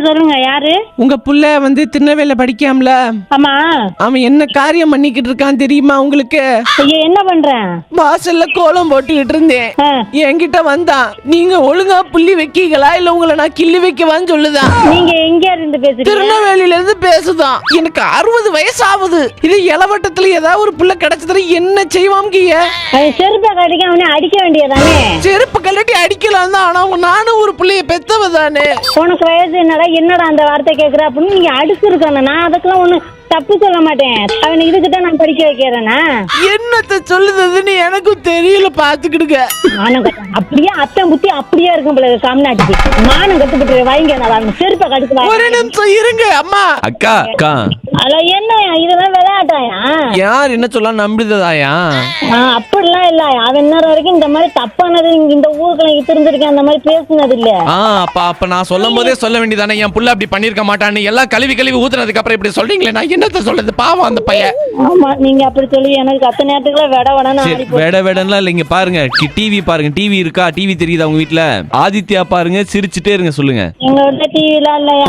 சொல்லுங்க, யாரு? உங்க புள்ள திருநெல்வேலியில படிக்காமல? ஆமா. அவன் என்ன காரியம் பண்ணிக்கிட்டு இருக்கான் தெரியுமா உங்களுக்கு? ஐயோ, என்ன பண்றேன்? வாசல்ல கோலம் போட்டுக்கிட்டு இருந்தேன். என்கிட்ட வந்தான். நீங்க ஒழுங்கா புள்ளி வைக்கீங்களா இல்ல உங்களை நான் கிள்ளி வைக்கவான்னு சொல்லுதான். நீங்க எங்க இருந்து பேசுறீங்க? திருநெல்வேலியில இருந்து பேசுதான். எனக்கு 60 வயசு ஆகுது. இது இளவட்டத்துல ஏதாவது ஒரு புள்ள கிடைச்சதுல என்ன செய்வாங்க? செருப்பை கடிக்க அவனை அடிக்க வேண்டியதானே? செருப்பு கல்லட்டி அடிக்கலாம் தான். ஆனா நானும் ஒரு புள்ளைய பெத்தவ தானே. உனக்கு வயசு என்னடா அந்த வார்த்தை கேக்குற அப்படின்னு நீங்க அடிச்சு இருக்கான. நான் அதுக்கெல்லாம் ஒண்ணு தப்பு சொல்ல மாட்டேன். அவனை இதுக்கிட்ட நான் படிக்க வைக்கிறேன்னா என்னத்த சொல்லுதுன்னு எனக்கும் தெரியல. பாத்துக்கிடுங்க. மானம் கட்ட அப்படியே அத்தன் புத்தி அப்படியே இருக்கும் போல காமநாட்டுக்கு. மானம் கட்டுப்பட்டு வைங்க. நான் செருப்பை கடிச்சு ஒரு நிமிஷம் இருங்க அம்மா. அக்கா அக்கா அத என்ன இதெல்லாம் விளையாட்டாயா? யார் என்ன சொல்ல நம்புறதாயா? அப்படிலாம் இல்ல. அவன் நேரம் வரைக்கும் இந்த மாதிரி தப்பானது இந்த ஊருக்குள்ள இருந்திருக்கேன். அந்த மாதிரி பேசுனது இல்ல. அப்ப நான் சொல்லும் போதே சொல்ல வேண்டியதானே என் புள்ள அப்படி பண்ணிருக்க மாட்டான்னு. எல்லாம் கழுவி ஊத்துனதுக்கு அப்புறம் இப்படி சொல்றீங்களே, நான் என்னத்த சொல்றது? பாவம் அந்த பையன். ஆமா, நீங்க அப்படி சொல்லி எனக்கு அத்தனை நேரத்துக்குள்ள வெடலாம் இல்லைங்க. பாருங்க டிவி பாருங்க. டிவி இருக்கா? டிவி தெரியுதா உங்க வீட்டுல? ஆதித்யா பாருங்க, சிரிச்சுட்டே இருங்க. சொல்லுங்க. எங்க வீட்டுல டிவி எல்லாம் இல்லையா?